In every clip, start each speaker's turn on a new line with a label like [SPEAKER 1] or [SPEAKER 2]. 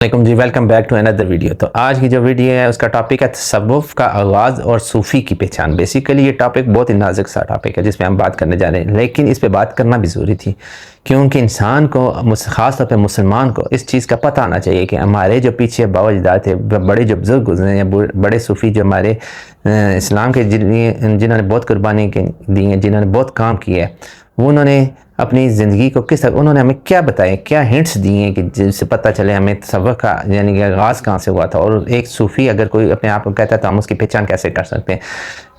[SPEAKER 1] وعلیکم جی، welcome back to another video. تو آج کی جو ویڈیو ہے اس کا ٹاپک ہے تصوف کا آغاز اور صوفی کی پہچان۔ بیسیکلی یہ ٹاپک بہت ہی نازک سا ٹاپک ہے جس پہ ہم بات کرنے جا رہے ہیں، لیکن اس پہ بات کرنا بھی ضروری تھی کیونکہ انسان کو، خاص طور پہ مسلمان کو، اس چیز کا پتہ آنا چاہیے کہ ہمارے جو پیچھے باو اجداد تھے، بڑے جو بزرگ گزرے ہیں، بڑے صوفی جو ہمارے اسلام کے جنہوں نے بہت قربانی دی ہیں، جنہوں نے بہت کام کیا ہے، وہ انہوں نے اپنی زندگی کو کس طرح، انہوں نے ہمیں کیا بتایا، کیا ہنٹس دیے ہیں کہ جس سے پتہ چلے ہمیں تصوف کا یعنی کہ آغاز کہاں سے ہوا تھا۔ اور ایک صوفی اگر کوئی اپنے آپ کو کہتا ہے تو ہم اس کی پہچان کیسے کر سکتے ہیں؟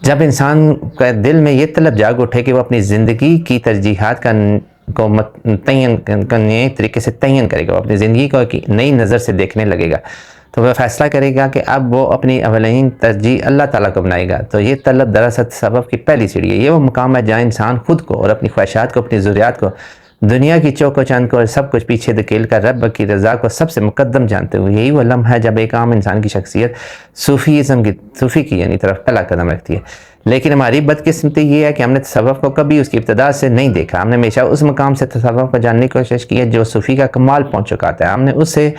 [SPEAKER 1] جب انسان کا دل میں یہ طلب جاگ اٹھے کہ وہ اپنی زندگی کی ترجیحات کو نئے طریقے سے تعین کرے گا، وہ اپنی زندگی کو ایک نئی نظر سے دیکھنے لگے گا، تو وہ فیصلہ کرے گا کہ اب وہ اپنی اولین ترجیح اللہ تعالیٰ کو بنائے گا۔ تو یہ طلب دراصل تصوف کی پہلی سیڑھی ہے۔ یہ وہ مقام ہے جہاں انسان خود کو اور اپنی خواہشات کو، اپنی ضروریات کو، دنیا کی چوک و چاند کو اور سب کچھ پیچھے دھکیل کر رب کی رضا کو سب سے مقدم جانتے ہوئے، یہی وہ لمحہ ہے جب ایک عام انسان کی شخصیت صوفی کی یعنی طرف پہلا قدم رکھتی ہے۔ لیکن ہماری بدقسمتی یہ ہے کہ ہم نے تصوف کو کبھی اس کی ابتدا سے نہیں دیکھا۔ ہم نے ہمیشہ اس مقام سے تصوف کو جاننے کی کوشش کی ہے جو صوفی کا کمال پہنچ چکا تھا۔ ہم نے اسے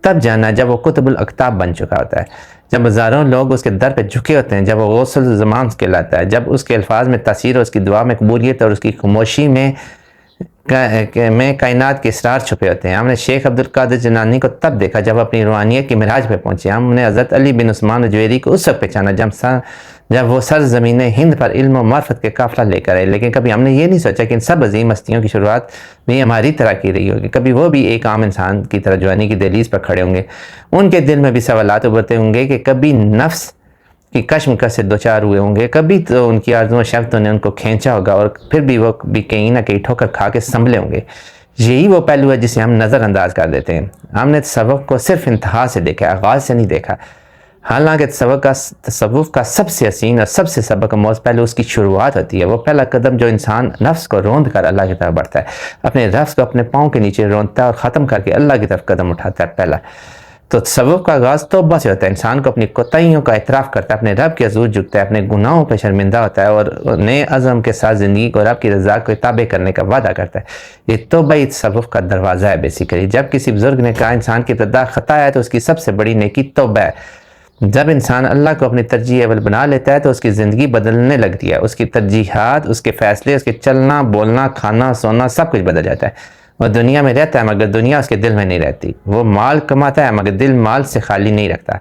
[SPEAKER 1] تب جانا جب وہ قطب الاقطاب بن چکا ہوتا ہے، جب ہزاروں لوگ اس کے در پہ جھکے ہوتے ہیں، جب وہ غوث الزمان کہلاتا ہے، جب اس کے الفاظ میں تاثیر اور اس کی دعا میں قبولیت اور اس کی خاموشی میں کائنات کے اسرار چھپے ہوتے ہیں۔ ہم نے شیخ عبدالقادر جیلانی کو تب دیکھا جب اپنی روحانیت کی معراج پہ پہنچے۔ ہم نے حضرت علی بن عثمان جویری کو اس وقت پہچانا جب وہ سرزمین ہند پر علم و معرفت کے قافلہ لے کر آئے۔ لیکن کبھی ہم نے یہ نہیں سوچا کہ ان سب عظیم ہستیوں کی شروعات بھی ہماری طرح کی رہی ہوگی۔ کبھی وہ بھی ایک عام انسان کی طرح جوانی کی دہلیز پر کھڑے ہوں گے، ان کے دل میں بھی سوالات ابھرتے ہوں گے کہ کبھی نفس کی کشمکش سے دوچار ہوئے ہوں گے، کبھی تو ان کی آرزوؤں و شہوتوں نے ان کو کھینچا ہوگا، اور پھر بھی وہ بھی کہیں نہ کہیں ٹھوکر کھا کے سنبھلے ہوں گے۔ یہی وہ پہلو ہے جسے ہم نظر انداز کر دیتے ہیں۔ ہم نے تصوف کو صرف انتہا سے دیکھا، آغاز سے نہیں دیکھا۔ حالانکہ تصوف کا سب سے حسین اور سب سے سبق آموز پہلو اس کی شروعات ہوتی ہے۔ وہ پہلا قدم جو انسان نفس کو روند کر اللہ کی طرف بڑھتا ہے، اپنے نفس کو اپنے پاؤں کے نیچے روندتا ہے اور ختم کر کے اللہ کی طرف قدم اٹھاتا ہے پہلا۔ تو تصوف کا آغاز توبہ سے ہوتا ہے۔ انسان کو اپنی کوتاہیوں کا اعتراف کرتا ہے، اپنے رب کے حضور جھکتا ہے، اپنے گناہوں پہ شرمندہ ہوتا ہے اور نئے عزم کے ساتھ زندگی کو رب کی رضا کو تابع کرنے کا وعدہ کرتا ہے۔ یہ توبہ ہی تصوف کا دروازہ ہے بیسیکلی۔ جب کسی بزرگ نے کہا انسان کی ابتدا خطا ہے تو اس کی سب سے بڑی نیکی توبہ ہے۔ جب انسان اللہ کو اپنی ترجیح اول بنا لیتا ہے تو اس کی زندگی بدلنے لگتی ہے، اس کی ترجیحات، اس کے فیصلے، اس کے چلنا، بولنا، کھانا، سونا، سب کچھ بدل جاتا ہے۔ وہ دنیا میں رہتا ہے مگر دنیا اس کے دل میں نہیں رہتی۔ وہ مال کماتا ہے مگر دل مال سے خالی نہیں رکھتا۔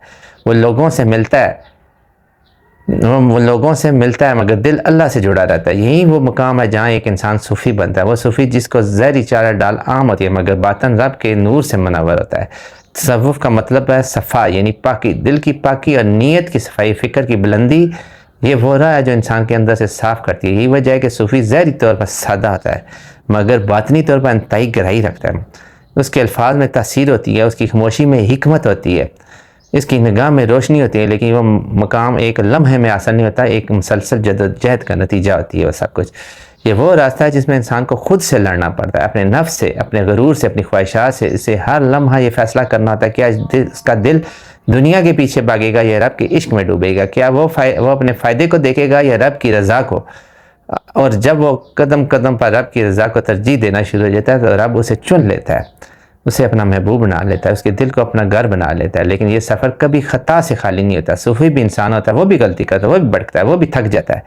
[SPEAKER 1] وہ لوگوں سے ملتا ہے مگر دل اللہ سے جڑا رہتا ہے۔ یہی وہ مقام ہے جہاں ایک انسان صوفی بنتا ہے۔ وہ صوفی جس کو زہری چارہ ڈال عام ہوتی ہے مگر باطن رب کے نور سے منور ہوتا ہے۔ تصوف کا مطلب ہے صفا یعنی پاکی، دل کی پاکی اور نیت کی صفائی، فکر کی بلندی۔ یہ وہ راہ ہے جو انسان کے اندر سے صاف کرتی ہے۔ یہی وجہ ہے کہ صوفی ظاہری طور پر سادہ ہوتا ہے مگر باطنی طور پر انتہائی گہرائی رکھتا ہے۔ اس کے الفاظ میں تاثیر ہوتی ہے، اس کی خاموشی میں حکمت ہوتی ہے، اس کی نگاہ میں روشنی ہوتی ہے، لیکن وہ مقام ایک لمحے میں حاصل نہیں ہوتا، ایک مسلسل جدوجہد کا نتیجہ ہوتی ہے وہ سب کچھ۔ یہ وہ راستہ ہے جس میں انسان کو خود سے لڑنا پڑتا ہے، اپنے نفس سے، اپنے غرور سے، اپنی خواہشات سے۔ اسے ہر لمحہ یہ فیصلہ کرنا ہوتا ہے کہ اس کا دل دنیا کے پیچھے بھاگے گا یا رب کے عشق میں ڈوبے گا، کیا وہ اپنے فائدے کو دیکھے گا یا رب کی رضا کو۔ اور جب وہ قدم قدم پر رب کی رضا کو ترجیح دینا شروع ہو جاتا ہے تو رب اسے چن لیتا ہے، اسے اپنا محبوب بنا لیتا ہے، اس کے دل کو اپنا گھر بنا لیتا ہے۔ لیکن یہ سفر کبھی خطا سے خالی نہیں ہوتا۔ صوفی بھی انسان ہوتا ہے، وہ بھی غلطی کرتا ہے، وہ بھی بھٹکتا ہے، وہ بھی تھک جاتا ہے،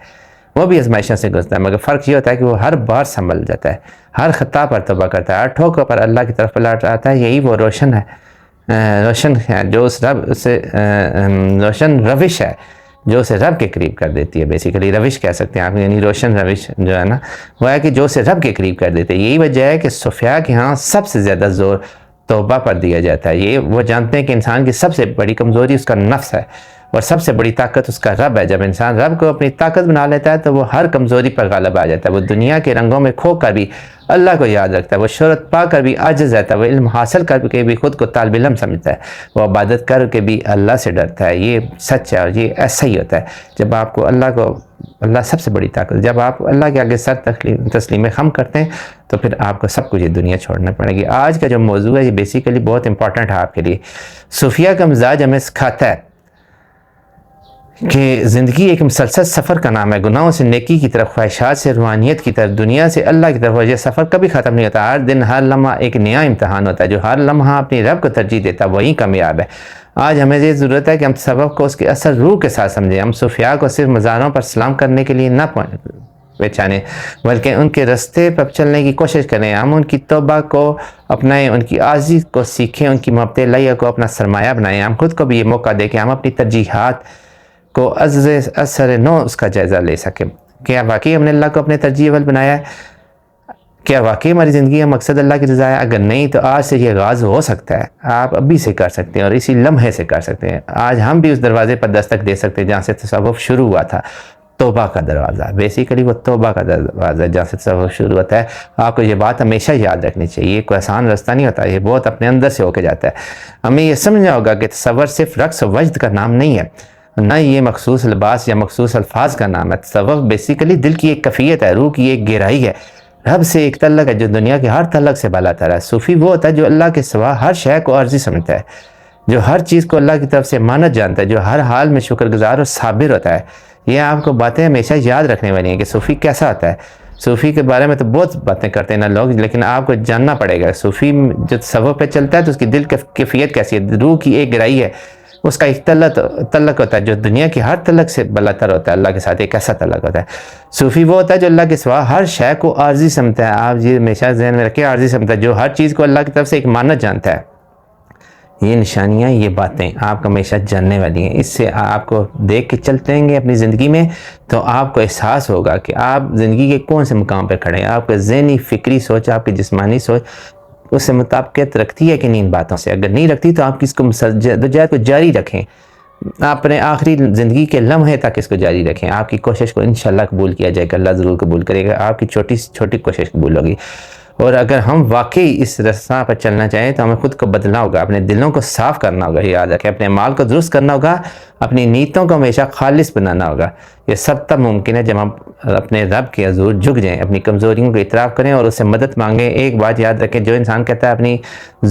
[SPEAKER 1] وہ بھی آزمائشوں سے گزرتا ہے، مگر فرق یہ ہوتا ہے کہ وہ ہر بار سنبھل جاتا ہے، ہر خطا پر توبہ کرتا ہے، ہر ٹھوکر پر اللہ کی طرف پلٹ آتا ہے۔ یہی وہ روشن ہے جو اس روشن روش ہے جو اسے رب کے قریب کر دیتی ہے۔ بیسیکلی روش کہہ سکتے ہیں آپ، یعنی روشن روش جو ہے نا، وہ ہے کہ جو اسے رب کے قریب کر دیتے ہیں۔ یہی وجہ ہے کہ صوفیاء کے ہاں سب سے زیادہ زور توبہ پر دیا جاتا ہے۔ یہ وہ جانتے ہیں کہ انسان کی سب سے بڑی کمزوری اس کا نفس ہے اور سب سے بڑی طاقت اس کا رب ہے۔ جب انسان رب کو اپنی طاقت بنا لیتا ہے تو وہ ہر کمزوری پر غالب آ جاتا ہے۔ وہ دنیا کے رنگوں میں کھو کر بھی اللہ کو یاد رکھتا ہے، وہ شہرت پا کر بھی عاجز رہتا ہے، وہ علم حاصل کر کے بھی خود کو طالب علم سمجھتا ہے، وہ عبادت کر کے بھی اللہ سے ڈرتا ہے۔ یہ سچ ہے اور یہ ایسا ہی ہوتا ہے جب آپ کو اللہ سب سے بڑی طاقت، جب آپ اللہ کے آگے سر تسلیم خم کرتے ہیں تو پھر آپ کو سب کچھ یہ دنیا چھوڑنا پڑے گی۔ آج کا جو موضوع ہے یہ بیسیکلی بہت امپورٹنٹ ہے آپ کے لیے۔ صوفیہ کا مزاج ہمیں سکھاتا ہے کہ زندگی ایک مسلسل سفر کا نام ہے، گناہوں سے نیکی کی طرف، خواہشات سے روحانیت کی طرف، دنیا سے اللہ کی طرف، یہ سفر کبھی ختم نہیں ہوتا۔ ہر دن ہر لمحہ ایک نیا امتحان ہوتا ہے۔ جو ہر لمحہ اپنی رب کو ترجیح دیتا ہے وہی کامیاب ہے۔ آج ہمیں یہ ضرورت ہے کہ ہم سبق کو اس کے اثر روح کے ساتھ سمجھیں۔ ہم صوفیاء کو صرف مزاروں پر سلام کرنے کے لیے نہ پہچانیں بلکہ ان کے رستے پر چلنے کی کوشش کریں۔ ہم ان کی توبہ کو اپنائیں، ان کی عاجزی کو سیکھیں، ان کی محبت الہیہ کو اپنا سرمایہ بنائیں۔ ہم خود کو بھی یہ موقع دیں کہ ہم اپنی ترجیحات کو اثر نو اس کا جائزہ لے سکیں۔ کیا واقعی ہم نے اللہ کو اپنے ترجیح اول بنایا ہے؟ کیا واقعی ہماری زندگی کا مقصد اللہ کی رضا ہے؟ اگر نہیں تو آج سے یہ آغاز ہو سکتا ہے۔ آپ ابھی سے کر سکتے ہیں اور اسی لمحے سے کر سکتے ہیں۔ آج ہم بھی اس دروازے پر دستک دے سکتے ہیں جہاں سے تصوف شروع ہوا تھا، توبہ کا دروازہ۔ بیسیکلی وہ توبہ کا دروازہ جہاں سے تصوف شروع ہوتا ہے۔ آپ کو یہ بات ہمیشہ یاد رکھنی چاہیے، کوئی آسان رستہ نہیں ہوتا، یہ بہت اپنے اندر سے ہو کے جاتا ہے۔ ہمیں یہ سمجھنا ہوگا کہ تصور صرف رقص و وجد کا نام نہیں ہے، نہ یہ مخصوص لباس یا مخصوص الفاظ کا نام ہے۔ تصوف بیسیکلی دل کی ایک کیفیت ہے، روح کی ایک گہرائی ہے، رب سے ایک تعلق ہے جو دنیا کے ہر تعلق سے بالا تر ہے۔ صوفی وہ ہوتا ہے جو اللہ کے سوا ہر شے کو عارضی سمجھتا ہے، جو ہر چیز کو اللہ کی طرف سے مانت جانتا ہے، جو ہر حال میں شکر گزار اور صابر ہوتا ہے۔ یہ آپ کو باتیں ہمیشہ یاد رکھنے والی ہیں کہ صوفی کیسا ہوتا ہے۔ صوفی کے بارے میں تو بہت باتیں کرتے ہیں نا لوگ، لیکن آپ کو جاننا پڑے گا صوفی جو تصوف پہ چلتا ہے تو اس کی دل کی کیفیت کیسی ہے، روح کی ایک گہرائی ہے، اس کا ایک تعلق ہوتا ہے جو دنیا کی ہر تعلق سے بلاتر ہوتا ہے۔ اللہ کے ساتھ ایک ایسا تعلق ہوتا ہے۔ صوفی وہ ہوتا ہے جو اللہ کے سوا ہر شے کو عارضی سمجھتا ہے۔ آپ یہ ہمیشہ ذہن میں رکھیں، عارضی سمجھتا ہے، جو ہر چیز کو اللہ کی طرف سے ایک مانت جانتا ہے۔ یہ نشانیاں، یہ باتیں آپ کو ہمیشہ جاننے والی ہیں۔ اس سے آپ کو دیکھ کے چلتے ہیں گے اپنی زندگی میں تو آپ کو احساس ہوگا کہ آپ زندگی کے کون سے مقام پہ کھڑے ہیں۔ آپ کا ذہنی فکری سوچ، آپ کی جسمانی سوچ اس سے مطابقت رکھتی ہے کہ نہیں ان باتوں سے؟ اگر نہیں رکھتی تو آپ اس کو جدوجہد کو جاری رکھیں، اپنے آخری زندگی کے لمحے تک اس کو جاری رکھیں۔ آپ کی کوشش کو انشاءاللہ قبول کیا جائے گا، اللہ ضرور قبول کرے گا۔ آپ کی چھوٹی سے چھوٹی کوشش قبول ہوگی۔ اور اگر ہم واقعی اس رستہ پر چلنا چاہیں تو ہمیں خود کو بدلنا ہوگا، اپنے دلوں کو صاف کرنا ہوگا، یاد رکھیں اپنے اعمال کو درست کرنا ہوگا، اپنی نیتوں کو ہمیشہ خالص بنانا ہوگا۔ یہ سب تب ممکن ہے جب ہم اپنے رب کے حضور جھک جائیں، اپنی کمزوریوں کو اعتراف کریں اور اس سے مدد مانگیں۔ ایک بات یاد رکھیں، جو انسان کہتا ہے اپنی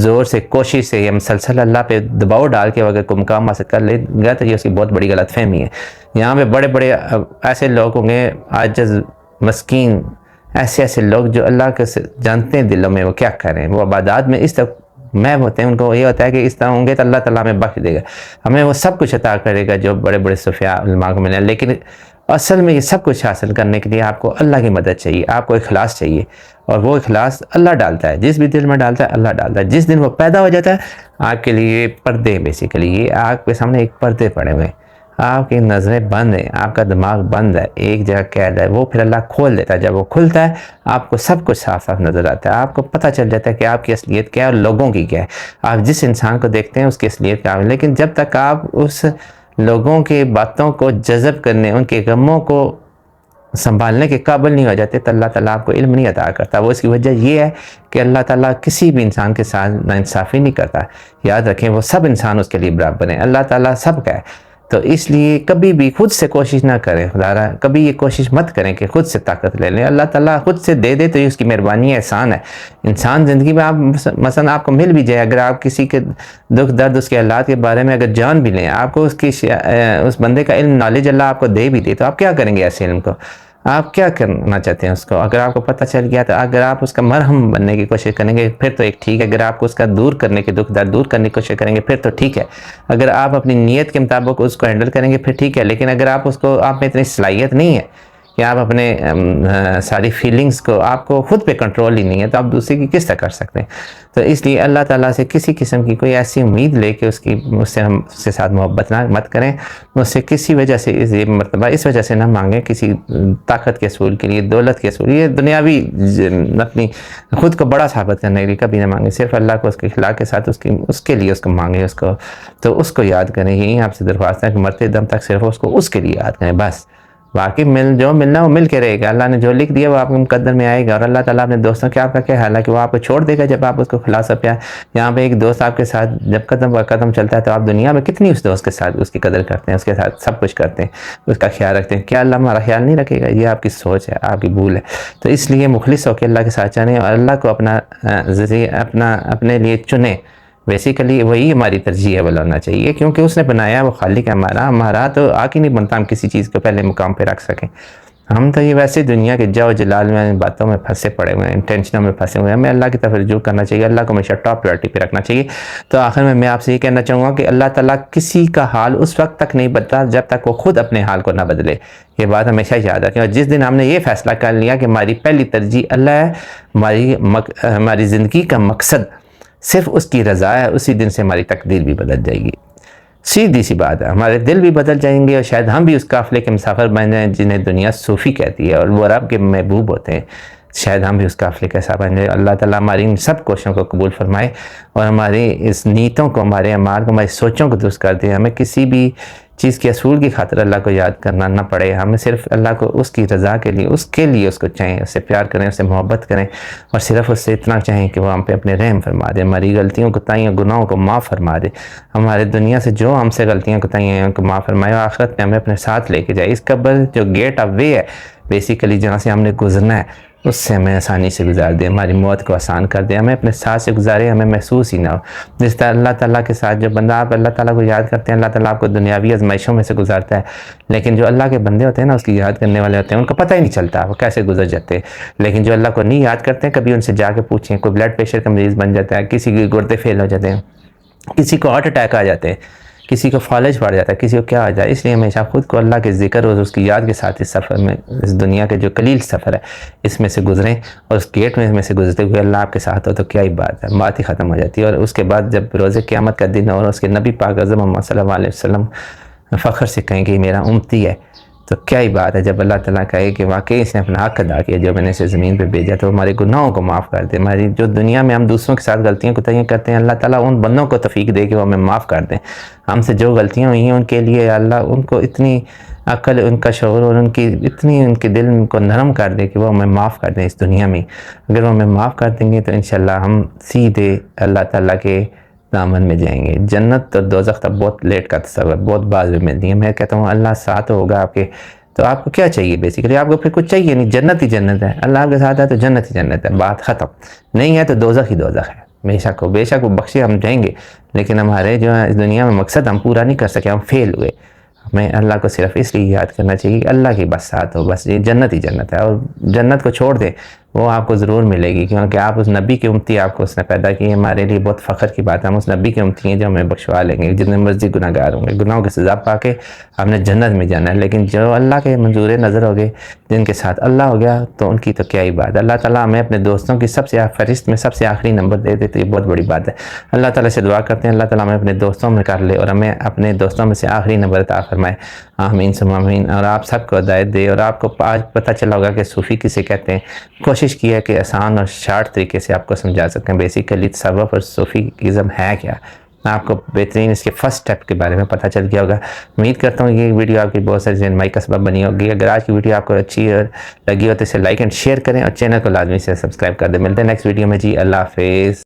[SPEAKER 1] زور سے، کوشش سے یا مسلسل اللہ پہ دباؤ ڈال کے اگر کوئی مقام حاصل کر لے گا تو یہ اس کی بہت بڑی غلط فہمی ہے۔ یہاں پہ بڑے بڑے ایسے لوگ ہوں گے، عاجز، مسکین، ایسے لوگ جو اللہ کے جانتے ہیں دلوں میں وہ کیا کر رہے ہیں، وہ عبادات میں اس طرح محو ہوتے ہیں، ان کو یہ ہوتا ہے کہ اس طرح ہوں گے تو اللہ تعالیٰ ہمیں بخش دے گا، ہمیں وہ سب کچھ عطا کرے گا جو بڑے بڑے صوفیاء علماء کو ملے۔ لیکن اصل میں یہ سب کچھ حاصل کرنے کے لیے آپ کو اللہ کی مدد چاہیے، آپ کو اخلاص چاہیے، اور وہ اخلاص اللہ ڈالتا ہے، جس بھی دل میں ڈالتا ہے اللہ ڈالتا ہے۔ جس دن وہ پیدا ہو جاتا ہے آپ کے لیے پردے، بیسیکلی یہ آپ کے سامنے ایک پردے پڑے ہوئے ہیں، آپ کی نظریں بند ہیں، آپ کا دماغ بند ہے، ایک جگہ قید ہے، وہ پھر اللہ کھول دیتا ہے۔ جب وہ کھلتا ہے آپ کو سب کچھ صاف صاف نظر آتا ہے، آپ کو پتہ چل جاتا ہے کہ آپ کی اصلیت کیا ہے اور لوگوں کی کیا ہے۔ آپ جس انسان کو دیکھتے ہیں اس کی اصلیت کیا ہے، لیکن جب تک آپ اس لوگوں کے باتوں کو جذب کرنے، ان کے غموں کو سنبھالنے کے قابل نہیں ہو جاتے تو اللہ تعالیٰ آپ کو علم نہیں عطا کرتا۔ وہ اس کی وجہ یہ ہے کہ اللہ تعالیٰ کسی بھی انسان کے ساتھ ناانصافی نہیں کرتا۔ یاد رکھیں وہ سب انسان اس کے لیے برابر ہیں، اللہ تعالیٰ سب کا ہے۔ تو اس لیے کبھی بھی خود سے کوشش نہ کریں، خدا کبھی یہ کوشش مت کریں کہ خود سے طاقت لے لیں۔ اللہ تعالیٰ خود سے دے دے تو یہ اس کی مہربانی ہے، احسان ہے۔ انسان زندگی میں آپ مثلا آپ کو مل بھی جائے، اگر آپ کسی کے دکھ درد، اس کے حالات کے بارے میں اگر جان بھی لیں، آپ کو اس بندے کا علم، نالج اللہ آپ کو دے بھی دے، تو آپ کیا کریں گے ایسے علم کو؟ آپ کیا کرنا چاہتے ہیں اس کو؟ اگر آپ کو پتہ چل گیا تو اگر آپ اس کا مرہم بننے کی کوشش کریں گے پھر تو ایک ٹھیک ہے، اگر آپ کو اس کا دور کرنے کے دکھ درد دور کرنے کی کوشش کریں گے پھر تو ٹھیک ہے، اگر آپ اپنی نیت کے مطابق اس کو ہینڈل کریں گے پھر ٹھیک ہے۔ لیکن اگر آپ میں اتنی صلاحیت نہیں ہے کہ آپ اپنے ساری فیلنگز کو، آپ کو خود پہ کنٹرول ہی نہیں ہے، تو آپ دوسرے کی کس طرح کر سکتے ہیں؟ تو اس لیے اللہ تعالیٰ سے کسی قسم کی کوئی ایسی امید لے کے اس سے ساتھ محبت مت کریں، اس سے کسی وجہ سے یہ مرتبہ اس وجہ سے نہ مانگیں، کسی طاقت کے اصول کے لیے، دولت کے اصول، یہ دنیاوی اپنی خود کو بڑا ثابت کرنے کے لیے کبھی نہ مانگیں۔ صرف اللہ کو اس کے اخلاق کے ساتھ اس کے لیے اس کو مانگیں، تو اس کو یاد کریں۔ یہی آپ سے درخواست ہے کہ مرتے دم تک صرف اس کو اس کے لیے یاد کریں بس۔ باقی جو ملنا وہ مل کے رہے گا، اللہ نے جو لکھ دیا وہ آپ کے مقدر میں آئے گا، اور اللہ تعالیٰ اپنے دوستوں کے آپ کا کیا حال ہے کہ وہ آپ کو چھوڑ دے گا جب آپ اس کو خلاصہ پہ آئے۔ یہاں پہ ایک دوست آپ کے ساتھ جب قدم پر قدم چلتا ہے تو آپ دنیا میں کتنی اس دوست کے ساتھ اس کی قدر کرتے ہیں، اس کے ساتھ سب کچھ کرتے ہیں، اس کا خیال رکھتے ہیں۔ کیا اللہ ہمارا خیال نہیں رکھے گا؟ یہ آپ کی سوچ ہے، آپ کی بھول ہے۔ تو اس لیے مخلص ہو کے اللہ کے ساتھ چلیں اور اللہ کو اپنے لیے چنیں، بیسیکلی وہی ہماری ترجیح اول ہونا چاہیے، کیونکہ اس نے بنایا، وہ خالق ہے ہمارا تو آگ ہی نہیں بنتا ہم کسی چیز کو پہلے مقام پہ رکھ سکیں۔ ہم تو یہ ویسے دنیا کے جاؤ جلال میں باتوں میں پھنسے پڑے ہوئے ہیں، ٹینشنوں میں پھنسے ہوئے ہیں، ہمیں اللہ کی طرف رجوع کرنا چاہیے، اللہ کو ہمیشہ ٹاپ پرائرٹی پہ رکھنا چاہیے۔ تو آخر میں آپ سے یہ کہنا چاہوں گا کہ اللہ تعالیٰ کسی کا حال اس وقت تک نہیں بدلتا جب تک وہ خود اپنے حال کو نہ بدلے، یہ بات ہمیشہ یاد رکھیں۔ اور جس دن ہم نے یہ فیصلہ کر لیا کہ ہماری پہلی ترجیح اللہ ہے، ہماری زندگی کا مقصد صرف اس کی رضا ہے، اسی دن سے ہماری تقدیر بھی بدل جائے گی۔ سیدھی سی بات ہے، ہمارے دل بھی بدل جائیں گے اور شاید ہم بھی اس قافلے کے مسافر بن جائیں جنہیں دنیا صوفی کہتی ہے اور وہ رب کے محبوب ہوتے ہیں، شاید ہم بھی اس قافلے کے ساتھ بن جائیں۔ اللہ تعالیٰ ہماری ان سب کوششوں کو قبول فرمائے اور ہماری اس نیتوں کو، ہمارے اعمال کو، ہماری سوچوں کو درست کر دے۔ ہمیں کسی بھی چیز کے اصول کی خاطر اللہ کو یاد کرنا نہ پڑے، ہمیں صرف اللہ کو اس کی رضا کے لیے اس کو چاہیں، اس سے پیار کریں، اس سے محبت کریں اور صرف اس سے اتنا چاہیں کہ وہ ہم پہ اپنے رحم فرما دے، ہماری غلطیوں کوتاہیوں گناہوں کو معاف فرما دے، ہمارے دنیا سے جو ہم سے غلطیاں کوتاہیاں ہیں ان کو معاف فرمائے اور آخرت میں ہمیں اپنے ساتھ لے کے جائے۔ اس قبر جو گیٹ آف وے ہے بیسیکلی جہاں سے ہم نے گزرنا ہے، اس سے ہمیں آسانی سے گزار دے، ہماری موت کو آسان کر دے، ہمیں اپنے ساتھ سے گزارے، ہمیں محسوس ہی نہ ہو۔ جس طرح اللہ تعالیٰ کے ساتھ جو بندہ، آپ اللہ تعالیٰ کو یاد کرتے ہیں، اللہ تعالیٰ آپ کو دنیاوی آزمائشوں میں سے گزارتا ہے، لیکن جو اللہ کے بندے ہوتے ہیں نا، اس کی یاد کرنے والے ہوتے ہیں، ان کو پتہ ہی نہیں چلتا وہ کیسے گزر جاتے ہیں۔ لیکن جو اللہ کو نہیں یاد کرتے ہیں، کبھی ان سے جا کے پوچھیں، کوئی بلڈ پریشر کا مریض بن جاتا ہے، کسی کے گردے فیل ہو جاتے ہیں، کسی کو ہارٹ اٹیک آ جاتے ہیں، کسی کو فالج پڑ جاتا ہے، کسی کو کیا ہو جائے۔ اس لیے ہمیشہ خود کو اللہ کے ذکر اور اس کی یاد کے ساتھ اس سفر میں، اس دنیا کے جو قلیل سفر ہے اس میں سے گزریں، اور اس گیٹ میں سے گزرتے ہوئے اللہ آپ کے ساتھ ہو تو کیا ہی بات ہے، بات ہی ختم ہو جاتی ہے۔ اور اس کے بعد جب روز قیامت کا دن اور اس کے نبی پاک اعظم محمد صلی اللہ علیہ وسلم فخر سے کہیں کہ میرا امتی ہے، تو کیا ہی بات ہے جب اللہ تعالیٰ کہے کہ واقعی اس نے اپنا حق ادا کیا جو میں نے اسے زمین پہ بھیجا، تو ہمارے گناہوں کو معاف کر دے۔ ہماری جو دنیا میں ہم دوسروں کے ساتھ غلطیاں کوتاہیاں کرتے ہیں، اللہ تعالیٰ ان بندوں کو توفیق دے کہ وہ ہمیں معاف کر دیں۔ ہم سے جو غلطیاں ہوئی ہیں ان کے لیے اللہ ان کو اتنی عقل، ان کا شعور اور ان کے دل کو نرم کر دے کہ وہ ہمیں معاف کر دیں اس دنیا میں۔ اگر وہ ہمیں معاف کر دیں گے تو انشاءاللہ ہم سیدھے اللہ تعالیٰ کے دامن میں جائیں گے۔ جنت اور دوزخ تک بہت لیٹ کا تصور، بہت بعض میں ملتی ہے۔ میں کہتا ہوں اللہ ساتھ ہوگا آپ کے، تو آپ کو کیا چاہیے؟ بیسیکلی آپ کو پھر کچھ چاہیے نہیں، جنت ہی جنت ہے۔ اللہ آپ کے ساتھ ہے تو جنت ہی جنت ہے، بات ختم۔ نہیں ہے تو دوزخ ہی دوزخ ہے۔ بے شک وہ بخشے ہم جائیں گے، لیکن ہمارے جو ہے اس دنیا میں مقصد ہم پورا نہیں کر سکے، ہم فیل ہوئے۔ ہمیں اللہ کو صرف اس لیے یاد کرنا چاہیے کہ اللہ کی بس ساتھ ہو، بس یہ جنت ہی جنت ہے۔ اور جنت کو چھوڑ دیں، وہ آپ کو ضرور ملے گی، کیونکہ آپ اس نبی کی امتی، آپ کو اس نے پیدا کی ہے۔ ہمارے لیے بہت فخر کی بات ہے، ہم اس نبی کی امتی ہیں جو ہمیں بخشوا لیں گے، جتنے مرضی گناہ گار ہوں گے، گناہوں کی سزا پا کے ہم نے جنت میں جانا ہے۔ لیکن جو اللہ کے منظور نظر ہو گئے، جن کے ساتھ اللہ ہو گیا، تو ان کی تو کیا ہی بات ہے۔ اللہ تعالیٰ ہمیں اپنے دوستوں کی سب سے فہرست میں سب سے آخری نمبر دے دے تو یہ بہت بڑی بات ہے۔ اللہ تعالیٰ سے دعا کرتے ہیں اللہ تعالیٰ ہمیں اپنے دوستوں میں کر لے اور ہمیں اپنے دوستوں میں سے آخری نمبر عطا فرمائے، آمین ثم آمین۔ اور آپ سب کو ہدایت دے، اور آپ کو آج پتہ چلا ہوگا کہ صوفی کسے کہتے ہیں۔ کوشش کی ہے کہ آسان اور شارٹ طریقے سے آپ کو سمجھا سکیں بیسیکلی تصوف اور صوفیزم ہے کیا۔ آپ کو بہترین اس کے فرسٹ سٹیپ کے بارے میں پتہ چل گیا ہوگا۔ امید کرتا ہوں یہ ویڈیو آپ کی بہت ساری رہنمائی کا سبب بنی ہوگی۔ اگر آج کی ویڈیو آپ کو اچھی لگی ہو تو اسے لائک اینڈ شیئر کریں اور چینل کو لازمی سے سبسکرائب کر دیں۔ ملتے ہیں نیکسٹ ویڈیو میں جی، اللہ حافظ۔